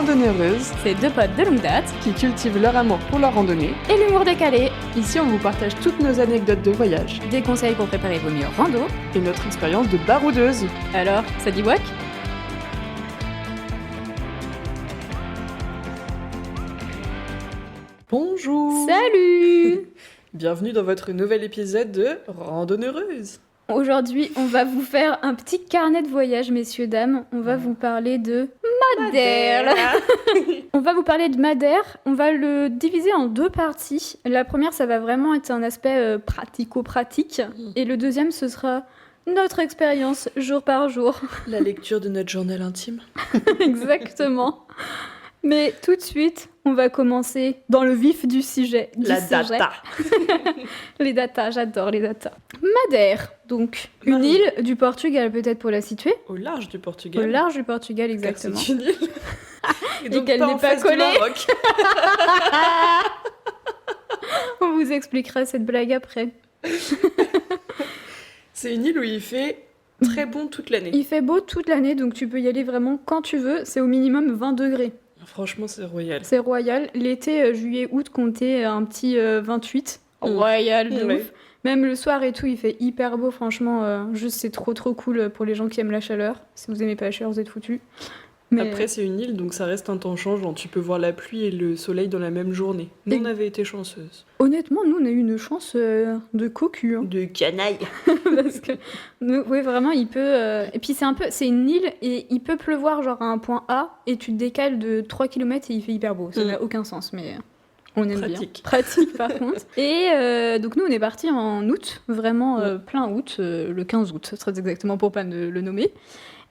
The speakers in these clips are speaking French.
Randonneureuses, C'est deux potes de longue date qui cultivent leur amour pour la randonnée. et l'humour décalé. Ici, on vous partage toutes nos anecdotes de voyage Des conseils pour préparer vos meilleurs rando. et notre expérience de baroudeuse. Alors, ça dit whack? Bonjour. Salut! Bienvenue dans votre nouvel épisode de Randonneureuse. Aujourd'hui, on va vous faire un petit carnet de voyage, messieurs, dames. On va vous parler de Madère. On va vous parler de Madère. On va le diviser en deux parties. La première, ça va vraiment être un aspect pratico-pratique. Et le deuxième, ce sera notre expérience jour par jour. La lecture de notre journal intime. Exactement. Mais tout de suite, on va commencer dans le vif du sujet. La data. Les datas, j'adore les datas. Madère, donc une Marie. île du Portugal, peut-être pour la situer. Au large du Au Portugal. large du Portugal, Car exactement. c'est une île. Et donc qu'elle pas n'est en pas face du collée. Maroc. On vous expliquera cette blague après. C'est une île où il fait très bon toute l'année. Il fait beau toute l'année, donc tu peux y aller vraiment quand tu veux. C'est au minimum 20 degrés. Franchement, c'est royal. C'est royal. L'été, juillet, août, comptez un petit 28. Royal de Ouais. ouf. Même le soir et tout, il fait hyper beau, franchement. Juste, c'est trop cool pour les gens qui aiment la chaleur. Si vous aimez pas la chaleur, vous êtes foutus. Mais Après, c'est une île, donc ça reste un temps changeant. Tu peux voir la pluie et le soleil dans la même journée. Nous, Et- on avait été chanceuses. honnêtement, nous, on a eu une chance de cocu. Hein. De canaille. Parce que, oui, vraiment, il peut. Et puis, c'est une île et il peut pleuvoir, genre à un point A, et tu te décales de 3 km et il fait hyper beau. Ça n'a aucun sens, mais on aime Pratique. bien. Pratique, par contre. Et donc, nous, on est partis en août, vraiment plein août, le 15 août, très exactement pour pas le nommer.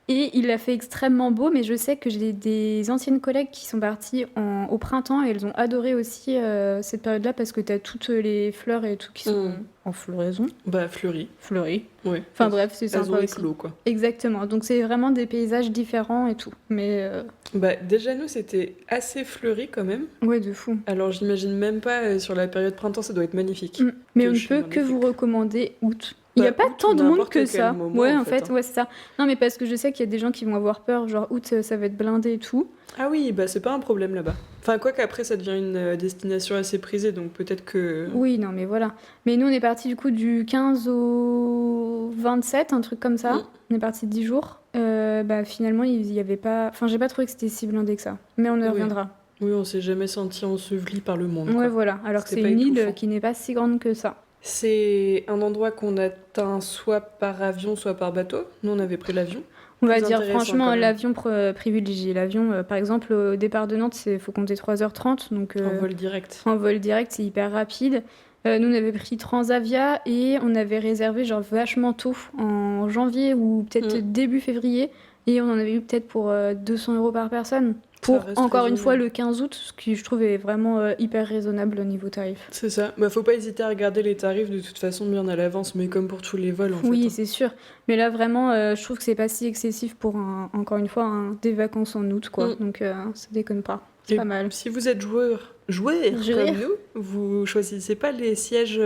Et il a fait extrêmement beau, mais je sais que j'ai des anciennes collègues qui sont parties au printemps et elles ont adoré aussi cette période-là parce que t'as toutes les fleurs et tout qui sont en floraison. Bah, fleurie. Fleuries. Ouais. Enfin bref, c'est Elles ont sympa aussi. éclos, quoi. Exactement, donc c'est vraiment des paysages différents et tout. Mais Bah, déjà, nous, c'était assez fleuri quand même. ouais, de fou. Alors, j'imagine même pas, sur la période printemps, ça doit être magnifique. Mais Que on ne je suis peut dans que les vous effets. recommander août. Il n'y a Bah, pas août tant ou de monde n'importe que quel ça. moment, Ouais, en en fait, fait, ouais, c'est ça. Non, mais parce que je sais qu'il y a des gens qui vont avoir peur, genre août, ça va être blindé et tout. Ah oui, bah, c'est pas un problème là-bas. Enfin, quoi qu'après, ça devient une destination assez prisée, donc peut-être que... Oui, non, mais voilà. Mais nous, on est parti du coup du 15 au 27, un truc comme ça. On est parti 10 jours. Bah, finalement, il y avait pas. Enfin, j'ai pas trouvé que c'était si blindé que ça. Mais on y Oui. reviendra. Oui, on s'est jamais senti enseveli par le monde, Ouais, quoi. voilà. Alors que C'était c'est pas une île étouffant. qui n'est pas si grande que ça. C'est un endroit qu'on atteint soit par avion, soit par bateau. Nous, on avait pris l'avion. On va Plus dire intéressant, franchement quand même. l'avion privilégié. L'avion, par exemple, au départ de Nantes, il faut compter 3h30. Donc, En vol direct. en vol direct, c'est hyper rapide. Nous, on avait pris Transavia et on avait réservé genre vachement tôt, en janvier ou peut-être début février. Et on en avait eu peut-être pour 200 € par personne. Pour, reste encore une raisonnable. fois, le 15 août, ce qui je trouve est vraiment hyper raisonnable au niveau tarif. C'est ça. Bah, faut pas hésiter à regarder les tarifs de toute façon bien à l'avance, mais comme pour tous les vols, en Oui, fait. hein. c'est sûr. Mais là, vraiment, je trouve que c'est pas si excessif pour, encore une fois, des vacances en août, quoi. Donc, ça déconne pas. C'est Et pas mal. Si vous êtes joueur Joueur. comme nous, vous choisissez pas les sièges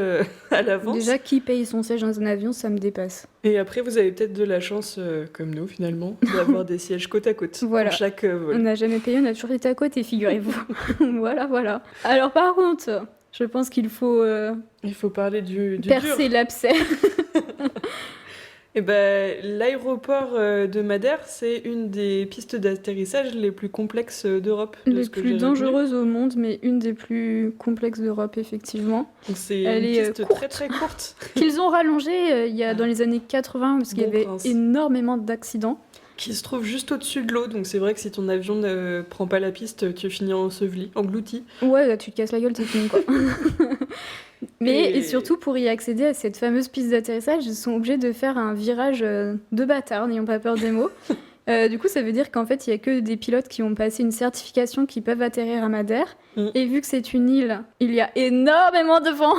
à l'avance. Déjà, qui paye son siège dans un avion, ça me dépasse. Et après, vous avez peut-être de la chance, comme nous finalement, d'avoir des sièges côte à côte Voilà. pour chaque On vol. n'a jamais payé, on a toujours été à côté, figurez-vous. Voilà. Alors, par contre, je pense qu'il faut Il faut parler du dur. percer l'abcès. Et ben, l'aéroport de Madère, c'est une des pistes d'atterrissage les plus complexes d'Europe. de Les ce que plus j'ai retenu. dangereuses au monde, mais une des plus complexes d'Europe, effectivement. Donc c'est Elle une est, piste courte. très très courte. Qu'ils ont rallongé il y a dans les années 80, parce qu'il y Bon avait prince. énormément d'accidents. Qui se trouve juste au-dessus de l'eau, donc c'est vrai que si ton avion ne prend pas la piste, tu finis enseveli, englouti. Ouais, là, tu te casses la gueule, c'est fini, quoi. Mais Et- et surtout, pour y accéder à cette fameuse piste d'atterrissage, ils sont obligés de faire un virage de bâtard, n'ayons pas peur des mots. Du coup, ça veut dire qu'en fait, il y a que des pilotes qui ont passé une certification qui peuvent atterrir à Madère. Et vu que c'est une île, il y a énormément de vent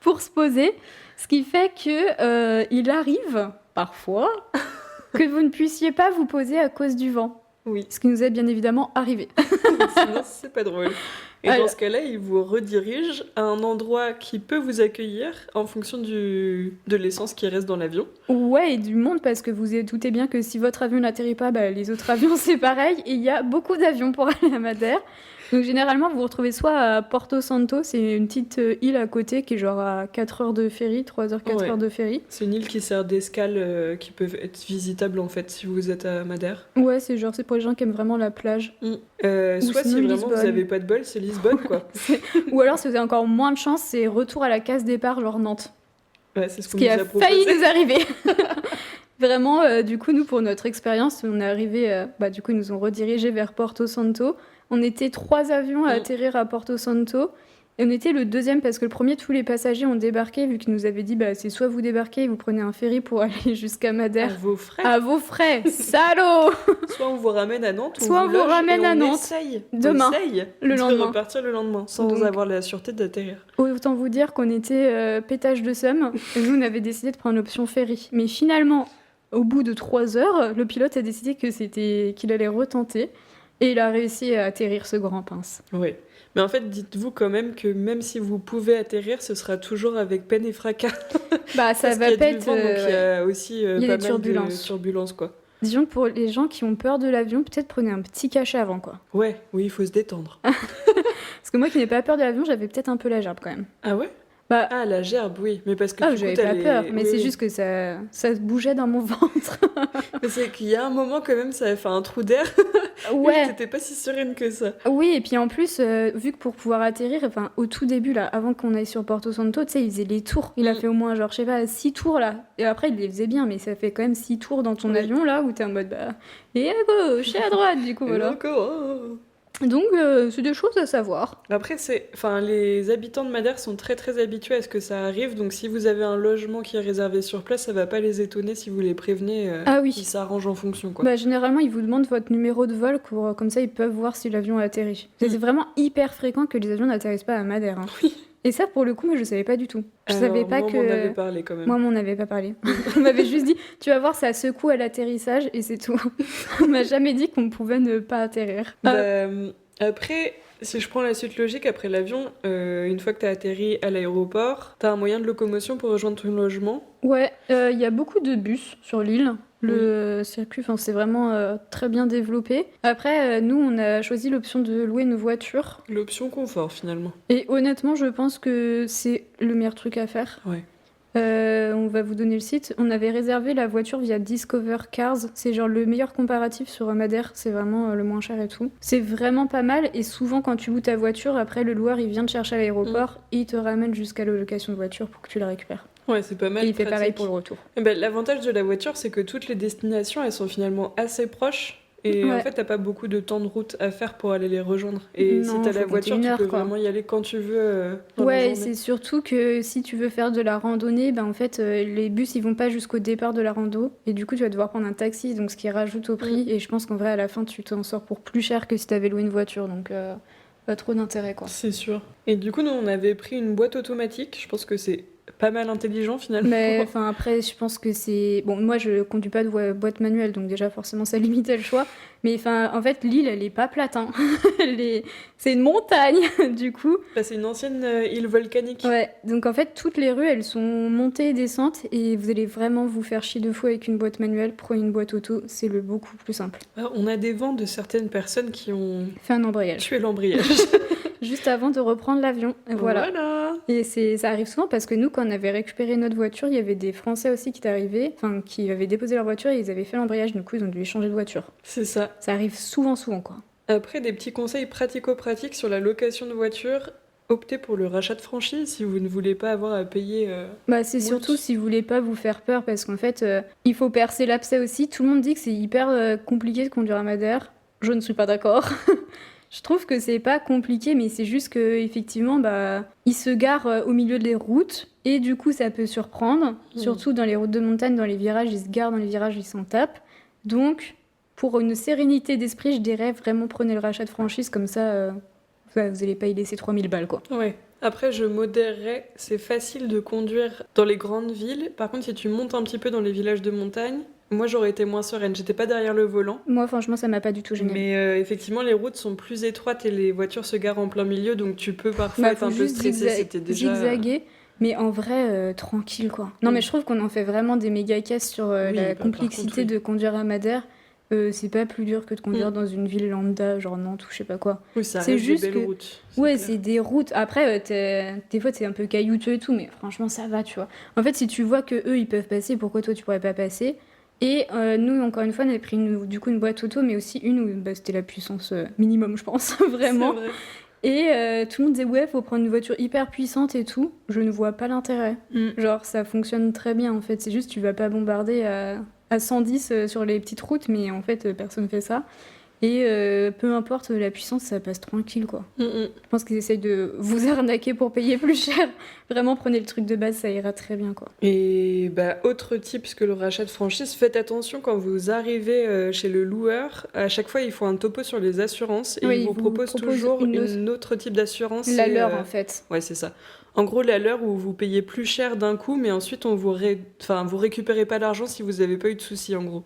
pour se poser. Ce qui fait que il arrive, parfois, que vous ne puissiez pas vous poser à cause du vent. Oui, Ce qui nous est bien évidemment arrivé. sinon c'est pas drôle. Et dans ce cas-là, il vous redirige à un endroit qui peut vous accueillir en fonction de l'essence qui reste dans l'avion. Ouais, et du monde, parce que vous vous doutez bien que si votre avion n'atterrit pas, bah, les autres avions, c'est pareil. Et il y a beaucoup d'avions pour aller à Madère. Donc généralement, vous vous retrouvez soit à Porto Santo, c'est une petite île à côté qui est genre à 4 heures de ferry, 3 heures, 4 Ouais. heures de ferry. C'est une île qui sert d'escale qui peut être visitable en fait si vous êtes à Madère. Ouais, c'est pour les gens qui aiment vraiment la plage. Soit sinon si vraiment Lisbonne. vous avez pas de bol, c'est Lisbonne quoi. Ou alors, si vous avez encore moins de chance, c'est retour à la case départ, genre Nantes. Ouais, c'est Ce qu'on qui nous a a failli proposé. nous arriver. Vraiment, du coup, nous, pour notre expérience, on est arrivé, du coup, ils nous ont redirigés vers Porto Santo. On était 3 avions à atterrir à Porto Santo. Et on était le deuxième parce que le premier, tous les passagers ont débarqué, vu qu'ils nous avaient dit, bah, c'est soit vous débarquez et vous prenez un ferry pour aller jusqu'à À Madère. vos frais. À vos frais, salaud! Soit on vous ramène à Nantes, Soit on vous loge ramène et à on Nantes. essaye, Demain. de Le lendemain. repartir le lendemain, sans Donc- avoir la sûreté d'atterrir. Autant vous dire qu'on était pétage de somme. Et nous, on avait décidé de prendre l'option ferry. Mais finalement, au bout de 3 heures, le pilote a décidé qu'il allait retenter. Et il a réussi à atterrir ce grand pince. Oui. Mais en fait, dites-vous quand même que même si vous pouvez atterrir, ce sera toujours avec peine et fracas. Bah, ça Parce va qu'il y a pas du être. vent, donc il y a aussi Il y a pas des mal turbulences. de turbulences, quoi. Disons que pour les gens qui ont peur de l'avion, peut-être prenez un petit cachet avant, quoi. Ouais, oui, il faut se détendre. Parce que moi qui n'ai pas peur de l'avion, j'avais peut-être un peu la gerbe quand même. Ah ouais? Bah, Ah, la gerbe, oui. Mais parce que ah, du coup, j'avais t'as pas les- peur, mais oui, c'est oui. juste que ça bougeait dans mon ventre. Mais c'est qu'il y a un moment quand même, ça a fait un trou d'air. Ouais. T'étais pas si sereine que ça. Oui, et puis en plus, vu que pour pouvoir atterrir, enfin, au tout début, là, avant qu'on aille sur Porto Santo, tu sais, il faisait les tours. Il a fait au moins, genre, je sais pas, 6 tours, là. Et après, il les faisait bien, mais ça fait quand même 6 tours dans ton Oui. avion, là, où t'es en mode, bah, et à gauche, et à droite, du coup, Et voilà. encore, oh. Donc, c'est des choses à savoir. Après, les habitants de Madère sont très très habitués à ce que ça arrive, donc si vous avez un logement qui est réservé sur place, ça va pas les étonner si vous les prévenez. Ah oui. Ils s'arrangent en fonction, quoi. Bah, généralement, ils vous demandent votre numéro de vol, comme ça, ils peuvent voir si l'avion a atterri. C'est vraiment hyper fréquent que les avions n'atterrissent pas à Madère. Hein. Oui. Et ça, pour le coup, moi, je savais pas du tout. Je Alors, savais pas moi, que. on m'en avait parlé quand même. Moi, on m'en avait pas parlé. On m'avait juste dit, tu vas voir, ça secoue à l'atterrissage et c'est tout. On m'a jamais dit qu'on pouvait ne pas atterrir. Bah, après, si je prends la suite logique, après l'avion, une fois que t'as atterri à l'aéroport, t'as un moyen de locomotion pour rejoindre ton logement. Ouais, il y a beaucoup de bus sur l'île. Le circuit, c'est vraiment très bien développé. Après, nous, on a choisi l'option de louer une voiture. L'option confort, finalement. Et honnêtement, je pense que c'est le meilleur truc à faire. Ouais. On va vous donner le site. On avait réservé la voiture via Discover Cars. C'est genre le meilleur comparatif sur Madère. C'est vraiment le moins cher et tout. C'est vraiment pas mal. Et souvent, quand tu loues ta voiture, après, le loueur, il vient te chercher à l'aéroport et il te ramène jusqu'à la location de voiture pour que tu la récupères. Ouais, c'est pas mal. Et il fait pareil pratique. pour le retour. Eh ben, l'avantage de la voiture, c'est que toutes les destinations, elles sont finalement assez proches. Et en Ouais. fait, t'as pas beaucoup de temps de route à faire pour aller les rejoindre. Et Non, si t'as faut la compter voiture, une tu heure, peux quoi. vraiment y aller quand tu veux dans la Ouais, et journée. c'est surtout que si tu veux faire de la randonnée, ben en fait, les bus ils vont pas jusqu'au départ de la rando. Et du coup, tu vas devoir prendre un taxi, donc ce qui rajoute au prix. Et je pense qu'en vrai, à la fin, tu t'en sors pour plus cher que si t'avais loué une voiture. Donc, pas trop d'intérêt, quoi. C'est sûr. Et du coup, nous, on avait pris une boîte automatique. Je pense que c'est pas mal intelligent finalement. Mais enfin après, je pense que c'est bon. Moi, je conduis pas de boîte manuelle, donc déjà forcément ça limitait le choix. Mais enfin, en fait, l'île, elle est pas plate. Hein. C'est une montagne, du coup. Bah, c'est une ancienne île volcanique. Ouais. Donc en fait, toutes les rues, elles sont montées et descentes, et vous allez vraiment vous faire chier de fou avec une boîte manuelle. Prenez une boîte auto, c'est le beaucoup plus simple. Ah, on a des vents de certaines personnes qui ont Fais un embrayage tué l'embrayage. juste avant de reprendre l'avion. Et voilà. Et ça arrive souvent parce que nous, quand on avait récupéré notre voiture, il y avait des Français aussi qui étaient arrivés, enfin qui avaient déposé leur voiture et ils avaient fait l'embrayage. Du coup, ils ont dû changer de voiture. C'est ça. Ça arrive souvent, quoi. Après, des petits conseils pratico-pratiques sur la location de voiture. Optez pour le rachat de franchise si vous ne voulez pas avoir à payer. Bah, c'est Moult. surtout si vous voulez pas vous faire peur parce qu'en fait, il faut percer l'abcès aussi. Tout le monde dit que c'est hyper compliqué de conduire à Madère. Je ne suis pas d'accord. Je trouve que c'est pas compliqué, mais c'est juste que effectivement, bah, ils se garent au milieu des routes et du coup, ça peut surprendre. Surtout dans les routes de montagne, dans les virages, ils se garent dans les virages, ils s'en tapent. Donc, pour une sérénité d'esprit, je dirais vraiment prenez le rachat de franchise comme ça. Vous allez pas y laisser 3000 balles, quoi. Ouais. Après, je modérerais. C'est facile de conduire dans les grandes villes. Par contre, si tu montes un petit peu dans les villages de montagne, Moi, j'aurais été moins sereine. J'étais pas derrière le volant. Moi, franchement, ça m'a pas du tout gêné. Mais effectivement, les routes sont plus étroites et les voitures se garent en plein milieu, donc tu peux parfois Bah, être faut un peu juste stressé. C'était déjà. zigzaguer, mais en vrai, tranquille, quoi. Non, mais je trouve qu'on en fait vraiment des méga caisses sur Oui, la bah, par contre, complexité oui. de conduire à Madère. C'est pas plus dur que de conduire dans une ville lambda, genre Nantes ou je sais pas quoi. Oui, ça C'est reste des juste belles que, routes. ouais, Clair. c'est des routes. Après, des fois, c'est un peu caillouteux et tout, mais franchement, ça va, tu vois. En fait, si tu vois que eux, ils peuvent passer, pourquoi toi, tu pourrais pas passer? Et nous, encore une fois, on avait pris du coup une boîte auto, mais aussi une où bah, c'était la puissance minimum, je pense, C'est vraiment. vrai. Et tout le monde disait, ouais, faut prendre une voiture hyper puissante et tout. Je ne vois pas l'intérêt. Mm. Genre, ça fonctionne très bien, en fait. C'est juste, tu vas pas bombarder à 110 sur les petites routes, mais en fait, personne fait ça. Et peu importe la puissance, ça passe tranquille, quoi. Mm, mm. Je pense qu'ils essayent de vous arnaquer pour payer plus cher. Vraiment, prenez le truc de base, ça ira très bien, quoi. Et bah, autre tip, puisque le rachat de franchise, faites attention quand vous arrivez chez le loueur. À chaque fois, il faut un topo sur les assurances et Oui, il ils vous vous propose proposent toujours une une autre type d'assurance. La c'est, leur, en fait. Ouais, c'est ça. En gros, la leur où vous payez plus cher d'un coup, mais ensuite vous récupérez pas l'argent si vous avez pas eu de soucis, en gros.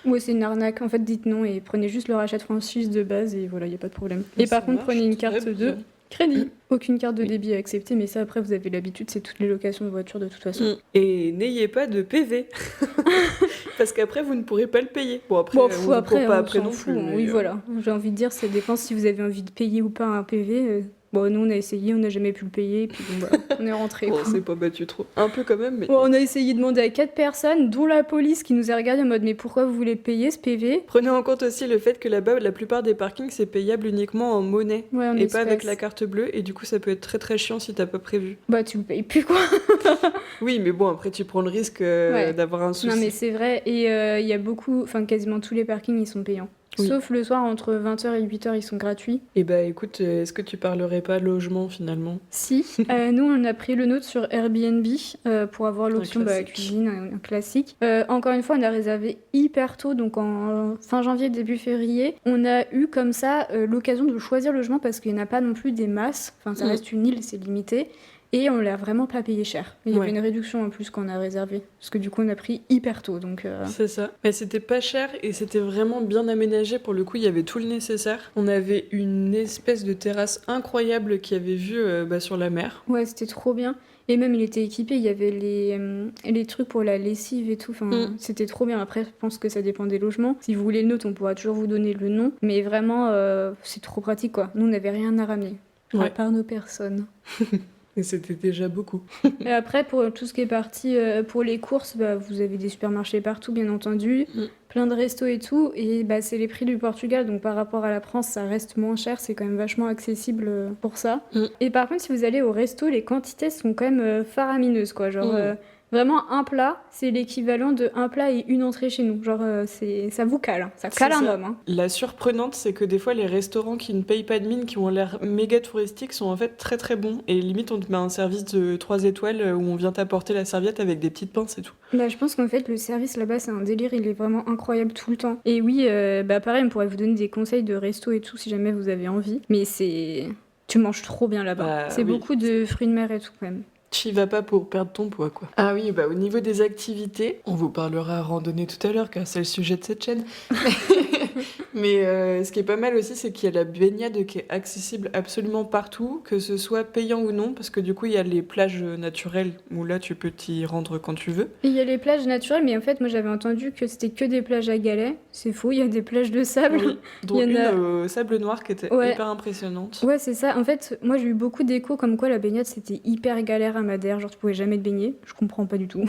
Ouais, c'est une arnaque. En fait, dites non et prenez juste le rachat de franchise de base et voilà, il n'y a pas de problème. Mais Et par ça contre, marche prenez une très carte de bien. crédit. Aucune carte de Oui. débit à accepter, mais ça, après, vous avez l'habitude, c'est toutes les locations de voitures de toute façon. Mm. Et n'ayez pas de PV. Parce qu'après, vous ne pourrez pas le payer. Bon, après, Bon, on vous après, court pas on après s'en non fout, plus. hein. mais, Oui, voilà. J'ai envie de dire, ça dépend si vous avez envie de payer ou pas un PV. Bon, nous, on a essayé, on n'a jamais pu le payer, puis bon, voilà, on est rentré. On s'est pas battu trop. Un peu quand même, mais. Bon, on a essayé de demander à 4 personnes, dont la police qui nous a regardé en mode mais pourquoi vous voulez payer ce PV? Prenez en compte aussi le fait que là-bas, la plupart des parkings, c'est payable uniquement en monnaie Ouais, en et pas avec espèces. la carte bleue. Et du coup, ça peut être très très chiant si t'as pas prévu. Bah, tu le payes plus, quoi. Oui, mais bon, après, tu prends le risque Ouais. d'avoir un souci. Non, mais c'est vrai. Et il y a beaucoup, enfin, quasiment tous les parkings, ils sont payants. Oui. Sauf le soir, entre 20h et 8h, ils sont gratuits. Et bah écoute, est-ce que tu parlerais pas logement finalement? Si, nous, on a pris le nôtre sur Airbnb pour avoir l'option classique. cuisine, un classique. Encore une fois, on a réservé hyper tôt, donc en fin janvier, début février. On a eu comme ça l'occasion de choisir le logement parce qu'il n'y en a pas non plus des masses. Enfin, ça Mm. reste une île, c'est limité. Et on l'a vraiment pas payé cher. Il y avait Ouais. une réduction en plus quand on a réservé. Parce que du coup, on a pris hyper tôt. Donc, C'est ça. Mais c'était pas cher et c'était vraiment bien aménagé. Pour le coup, il y avait tout le nécessaire. On avait une espèce de terrasse incroyable qui avait vue sur la mer. ouais, c'était trop bien. Et même, il était équipé. Il y avait les trucs pour la lessive et tout. Enfin, c'était trop bien. Après, je pense que ça dépend des logements. Si vous voulez le nôtre, on pourra toujours vous donner le nom. Mais vraiment, c'est trop pratique, quoi. Nous, on n'avait rien à ramener. À Ouais. part nos personnes. Et c'était déjà beaucoup. Et après, pour tout ce qui est parti pour les courses, bah, vous avez des supermarchés partout, bien entendu, plein de restos et tout. Et bah, c'est les prix du Portugal, donc par rapport à la France, ça reste moins cher, c'est quand même vachement accessible pour ça. Et par contre, si vous allez au resto, les quantités sont quand même faramineuses, quoi. Genre, vraiment, un plat, c'est l'équivalent de un plat et une entrée chez nous. Genre, ça vous cale, hein. Ça cale C'est un ça. homme. Hein. La surprenante, c'est que des fois, les restaurants qui ne payent pas de mine, qui ont l'air méga touristiques, sont en fait très très bons. Et limite, on te met un service de 3 étoiles où on vient t'apporter la serviette avec des petites pinces et tout. Bah, je pense qu'en fait, le service là-bas, c'est un délire, il est vraiment incroyable tout le temps. Et oui, bah pareil, on pourrait vous donner des conseils de resto et tout si jamais vous avez envie. Mais c'est. Tu manges trop bien là-bas. Bah, c'est oui. beaucoup de fruits de mer et tout quand même. T'y vas pas pour perdre ton poids, quoi. Ah oui, bah au niveau des activités, on vous parlera randonnée tout à l'heure, car c'est le sujet de cette chaîne. Mais ce qui est pas mal aussi, c'est qu'il y a la baignade qui est accessible absolument partout, que ce soit payant ou non, parce que du coup, il y a les plages naturelles, où là, tu peux t'y rendre quand tu veux. Et il y a les plages naturelles, mais en fait, moi j'avais entendu que c'était que des plages à galets. C'est faux, il y a des plages de sable. Oui, dont Il y en une a- au sable noir qui était Ouais. hyper impressionnante. Ouais, c'est ça. En fait, moi j'ai eu beaucoup d'échos comme quoi la baignade c'était hyper galère à Madère, genre tu pouvais jamais te baigner. Je comprends pas du tout.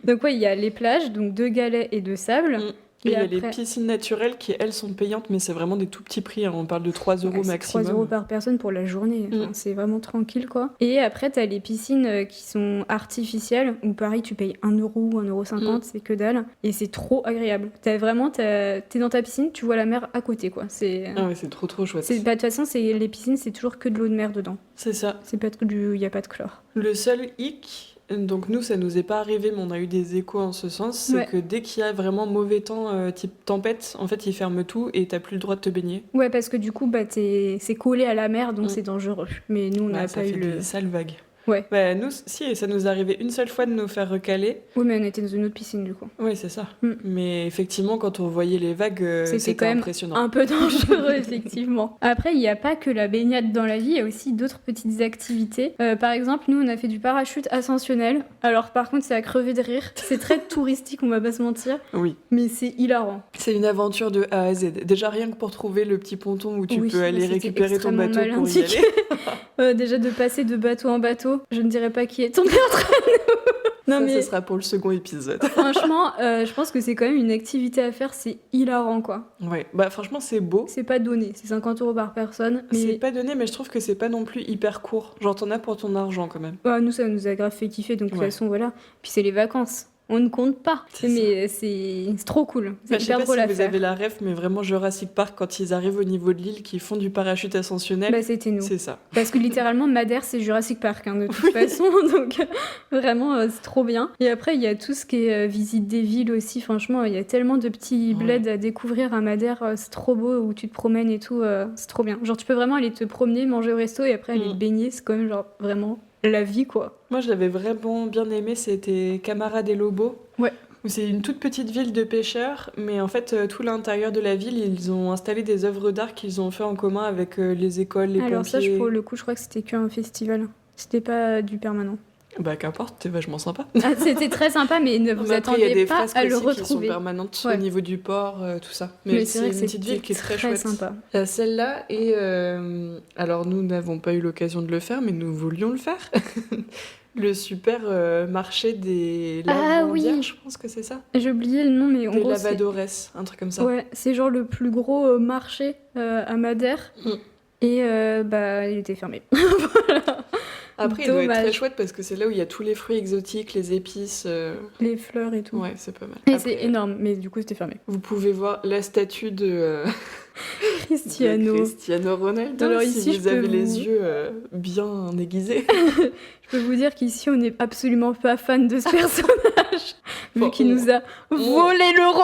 Donc, ouais, il y a les plages, donc de galets et de sable. Et il y a les après- piscines naturelles qui, elles, sont payantes, mais c'est vraiment des tout petits prix, hein. On parle de 3 euros Ouais, c'est maximum. 3 euros par personne pour la journée. Enfin, c'est vraiment tranquille, quoi. Et après, t'as les piscines qui sont artificielles, où pareil, tu payes 1 euro ou 1,50 €, c'est que dalle. Et c'est trop agréable. T'es dans ta piscine, tu vois la mer à côté, quoi. Ah ouais, c'est trop trop chouette. Bah, de toute façon, les piscines, c'est toujours que de l'eau de mer dedans. C'est ça. C'est pas il y a pas de chlore. Le seul hic, donc nous ça nous est pas arrivé mais on a eu des échos en ce sens, c'est Ouais. que dès qu'il y a vraiment mauvais temps, type tempête, en fait ils ferment tout et t'as plus le droit de te baigner. Ouais, parce que du coup, bah, c'est collé à la mer, donc c'est dangereux. Mais nous, on n'a Bah, ça pas fait eu des sales vagues. Ouais. Bah, nous, si, ça nous arrivait une seule fois de nous faire recaler. Oui, mais on était dans une autre piscine du coup. Oui, c'est ça. Mm. Mais effectivement, quand on voyait les vagues, C'était c'était quand même impressionnant. un peu dangereux, effectivement. Après, il n'y a pas que la baignade dans la vie, il y a aussi d'autres petites activités. Par exemple, nous, on a fait du parachute ascensionnel. Alors, par contre, c'est à crever de rire. C'est très touristique, on va pas se mentir, Oui. mais c'est hilarant. C'est une aventure de A à Z. Déjà, rien que pour trouver le petit ponton où tu Oui, peux aller c'était récupérer ton extrêmement bateau mal pour y indiqué. aller. Déjà, de passer de bateau en bateau, je ne dirais pas qui est tombé en train. Non, Ça, mais ce sera pour le second épisode. franchement, je pense que c'est quand même une activité à faire, c'est hilarant, quoi. Ouais, bah franchement, c'est beau. C'est pas donné, c'est 50 € par personne, C'est mais pas donné, mais je trouve que c'est pas non plus hyper court. Genre, t'en as pour ton argent quand même. nous, ça nous a grave fait kiffer, donc de toute Ouais. façon, voilà. Puis c'est les vacances, on ne compte pas, C'est mais c'est trop cool, c'est Bah, je sais hyper pas drôle si à vous faire. avez la ref, mais vraiment Jurassic Park, quand ils arrivent au niveau de l'île, qu'ils font du parachute ascensionnel, Bah, c'était nous. c'est ça. Parce que littéralement, Madère, c'est Jurassic Park, hein, de toute façon. Donc, vraiment, c'est trop bien. Et après, il y a tout ce qui est visite des villes aussi. Franchement, il y a tellement de petits bleds à découvrir à Madère. C'est trop beau, où tu te promènes et tout. C'est trop bien. Genre, tu peux vraiment aller te promener, manger au resto et après aller te baigner. C'est quand même, genre, vraiment la vie, quoi. Moi, je l'avais vraiment bien aimé, c'était Camara des Lobos. Ouais. Où c'est une toute petite ville de pêcheurs, mais en fait, tout l'intérieur de la ville, ils ont installé des œuvres d'art qu'ils ont fait en commun avec les écoles, les Alors, ça, pompiers. pour le coup, je crois que c'était qu'un festival. C'était pas du permanent. Bah, qu'importe, c'est vachement sympa. Ah, c'était très sympa, mais ne vous Mais après, il y a attendez des pas fresques à le aussi qui sont retrouver. permanentes Ouais. au niveau du port, tout ça. Mais Mais c'est vrai c'est que une petite ville qui est très chouette. sympa. Il y a celle-là et alors nous n'avons pas eu l'occasion de le faire, mais nous voulions le faire. Le super marché des Ah oui. lavandières, je pense que c'est ça. J'ai oublié le nom, mais en Des gros, c'est... lavadores, un truc comme ça. Ouais, c'est genre le plus gros marché à Madère. Mm. Et bah, il était fermé. Après, il doit être Dommage. très chouette parce que c'est là où il y a tous les fruits exotiques, les épices. Les fleurs et tout. Ouais, c'est pas mal. Et Après, c'est énorme, mais du coup, c'était fermé. vous pouvez voir la statue de Cristiano. Cristiano Ronaldo. Alors si ici, vous je peux avez les vous- yeux bien aiguisés. Je peux vous dire qu'ici, on n'est absolument pas fan de ce personnage, vu Bon, qu'il on- nous a volé l'euro.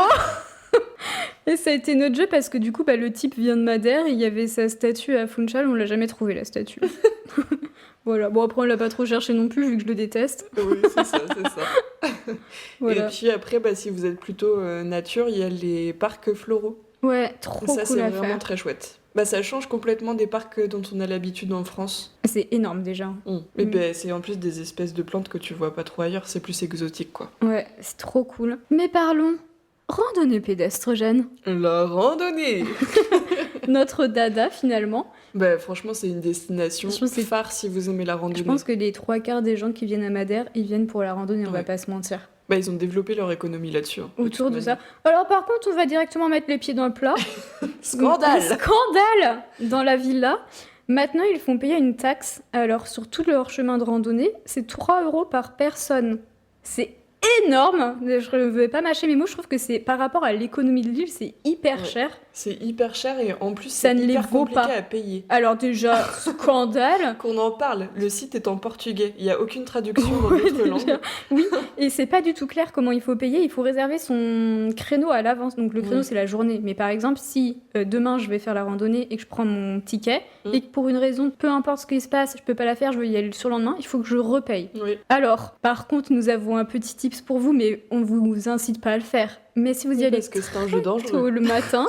Et ça a été notre jeu parce que du coup, bah, le type vient de Madère, il y avait sa statue à Funchal, on l'a jamais trouvé la statue. Voilà, bon après on l'a pas trop cherché non plus vu que je le déteste. Oui, c'est ça, c'est ça. Voilà. Et puis après, bah, si vous êtes plutôt nature, il y a les parcs floraux. Ouais, trop Ça, cool c'est à vraiment faire. très chouette. Bah, ça change complètement des parcs dont on a l'habitude en France. C'est énorme déjà. Et Mm. bah, c'est en plus des espèces de plantes que tu vois pas trop ailleurs, c'est plus exotique, quoi. Ouais, c'est trop cool. Mais parlons randonnée pédestre, Jeanne. La randonnée. Notre dada finalement. Bah, franchement, c'est une destination Franchement, c'est- phare si vous aimez la randonnée. Je pense que les 3/4 des gens qui viennent à Madère, ils viennent pour la randonnée, on va Ouais. pas se mentir. Bah, ils ont développé leur économie là-dessus. hein, Autour toute de ça. manière. Alors par contre, on va directement mettre les pieds dans le plat. Scandale. Scandale dans la villa. Maintenant, ils font payer une taxe. Alors, sur tout leur chemin de randonnée, c'est 3 € par personne. C'est énorme. Je ne vais pas mâcher mes mots. Je trouve que c'est par rapport à l'économie de l'île, c'est hyper Ouais. cher. C'est hyper cher et en plus, Ça c'est ne les hyper vaut compliqué pas. à payer. Alors déjà, scandale. Qu'on en parle, le site est en portugais. Il n'y a aucune traduction dans Ouais, d'autres déjà. langues. Oui, et c'est pas du tout clair comment il faut payer. Il faut réserver son créneau à l'avance. Donc le créneau, Oui. c'est la journée. Mais par exemple, si demain je vais faire la randonnée et que je prends mon ticket Mm. et que pour une raison, peu importe ce qui se passe, je peux pas la faire, je veux y aller le surlendemain, il faut que je repaye. Oui. Alors, par contre, nous avons un petit tips pour vous, mais on vous incite pas à le faire. Mais si vous y Oui, allez parce que c'est un jeu tôt dangereux. le matin,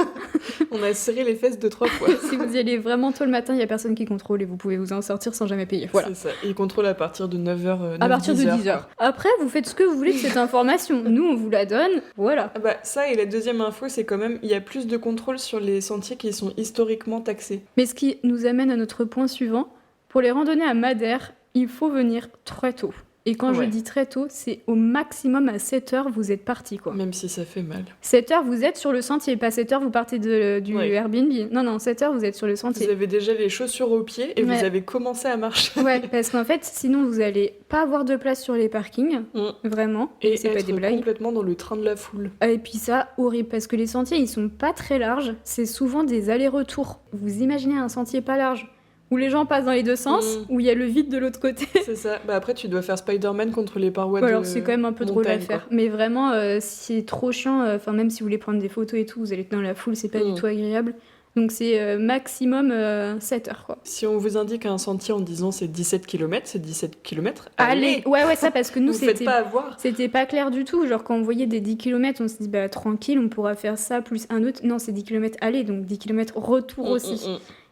On a serré les fesses 2-3 fois. si vous y allez vraiment tôt le matin, il y a personne qui contrôle et vous pouvez vous en sortir sans jamais payer. Voilà. C'est ça. Ils contrôlent à partir de 9h. À partir de 10h. Après, vous faites ce que vous voulez de cette information. Nous, on vous la donne. Voilà. Ah bah, ça et la deuxième info, c'est quand même, il y a plus de contrôle sur les sentiers qui sont historiquement taxés. Mais ce qui nous amène à notre point suivant. Pour les randonnées à Madère, il faut venir très tôt. Et quand je Ouais. dis très tôt, c'est au maximum à 7h, vous êtes parti, quoi. Même si ça fait mal. 7h, vous êtes sur le sentier, pas 7h, vous partez du Ouais. Airbnb. Non, 7h, vous êtes sur le Vous sentier. avez déjà les chaussures aux pieds et Ouais. vous avez commencé à marcher. Ouais, parce qu'en fait, sinon, vous allez pas avoir de place sur les parkings. Vraiment. Et c'est pas être des blagues. complètement dans le train de la foule. Et puis ça, horrible, parce que les sentiers, ils sont pas très larges. C'est souvent des allers-retours. Vous imaginez un sentier pas large, où les gens passent dans les deux sens, où il y a le vide de l'autre côté. C'est ça. Bah après, tu dois faire Spider-Man contre les parois Bon, de alors c'est quand même un peu drôle à montagne, faire. quoi. Mais vraiment, c'est trop chiant. Enfin, même si vous voulez prendre des photos et tout, vous allez être dans la foule, c'est pas du tout agréable. Donc c'est maximum 7 heures, quoi. Si on vous indique un sentier en disant c'est 17 km, c'est 17 km. Allez, ouais, ça, parce que nous, vous faites pas avoir. c'était pas clair du tout. Genre, quand on voyait des 10 km, on se dit, bah, tranquille, on pourra faire ça, plus un autre. Non, c'est 10 km aller, donc 10 km retour aussi.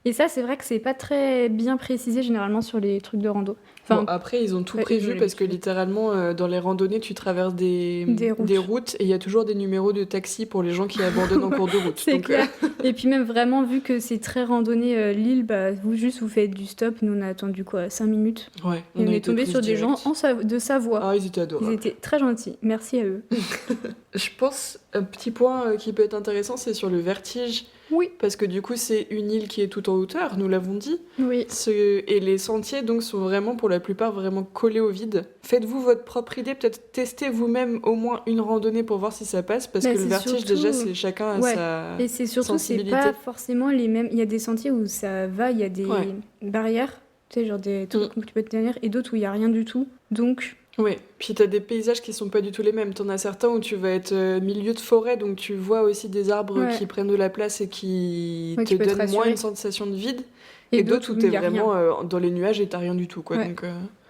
Et ça, c'est vrai que c'est pas très bien précisé, généralement, sur les trucs de rando. Bon, après, ils ont tout prévu parce que littéralement, dans les randonnées, tu traverses des routes et il y a toujours des numéros de taxi pour les gens qui abandonnent en cours de route. C'est clair. Et puis même vraiment, vu que c'est très randonné l'île, bah, vous faites du stop. Nous, on a attendu 5 minutes. Ouais, et on est tombé sur des gens de Savoie. Ah, ils étaient adorables. Ils étaient très gentils. Merci à eux. Je pense, un petit point qui peut être intéressant, c'est sur le vertige. Oui. Parce que du coup, c'est une île qui est tout en hauteur, nous l'avons dit. Oui. Et les sentiers, donc, sont vraiment, pour la plupart, vraiment collés au vide. Faites-vous votre propre idée, peut-être testez vous-même au moins une randonnée pour voir si ça passe, parce que le vertige, surtout... déjà, c'est chacun à sa Et c'est surtout, c'est pas forcément les mêmes... Il y a des sentiers où ça va, il y a des barrières, tu sais, genre des trucs où tu peux te tenir, et d'autres où il y a rien du tout. Donc... Oui, puis t'as des paysages qui sont pas du tout les mêmes. T'en as certains où tu vas être milieu de forêt, donc tu vois aussi des arbres qui prennent de la place et qui te donnent moins une sensation de vide. Et d'autres où t'es vraiment dans les nuages et t'as rien du tout, quoi.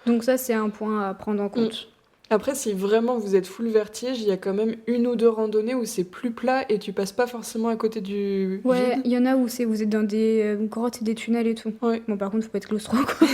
Donc ça, c'est un point à prendre en compte. Après, si vraiment vous êtes full vertige, il y a quand même une ou deux randonnées où c'est plus plat et tu passes pas forcément à côté du vide. Il y en a où vous êtes dans des grottes et des tunnels et tout. Ouais. Bon, par contre, faut pas être claustro, quoi.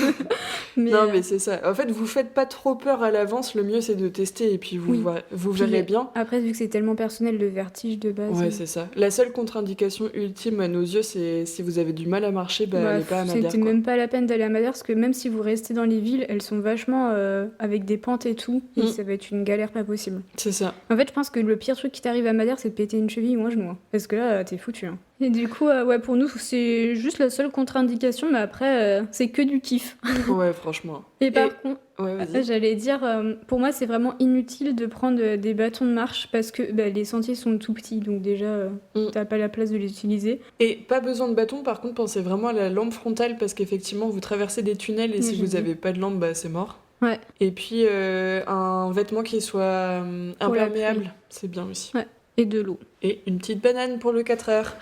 Mais c'est ça. En fait, vous faites pas trop peur à l'avance. Le mieux, c'est de tester et puis vous verrez bien. Après, vu que c'est tellement personnel, le vertige de base... Ouais, c'est ça. La seule contre-indication ultime à nos yeux, c'est si vous avez du mal à marcher, allez pas à Madère. C'était même pas la peine d'aller à Madère, parce que même si vous restez dans les villes, elles sont vachement avec des pentes et tout. Et ça va être une galère pas possible. C'est ça. En fait, je pense que le pire truc qui t'arrive à Madère, c'est de péter une cheville ou un genou. Parce que là, t'es foutu. Hein. Et du coup, pour nous, c'est juste la seule contre-indication, mais après, c'est que du kiff. Ouais, franchement. Et par contre, vas-y. j'allais dire, pour moi, c'est vraiment inutile de prendre des bâtons de marche parce que les sentiers sont tout petits, donc déjà, t'as pas la place de les utiliser. Et pas besoin de bâton, par contre, pensez vraiment à la lampe frontale parce qu'effectivement, vous traversez des tunnels et si vous avez pas de lampe, c'est mort. Ouais. Et puis un vêtement qui soit imperméable, c'est bien aussi. Ouais. Et de l'eau. Et une petite banane pour le 4 heures.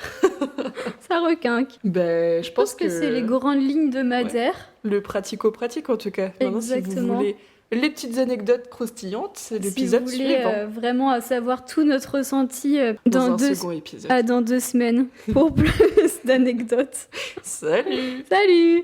Ça requinque. Je pense que c'est les grandes lignes de Madère. Ouais. Le pratico-pratique en tout cas. Maintenant, exactement. Si vous voulez les petites anecdotes croustillantes, c'est l'épisode suivant. Si vous voulez vraiment savoir tout notre ressenti dans un second épisode. Dans 2 semaines pour plus d'anecdotes. Salut. Salut.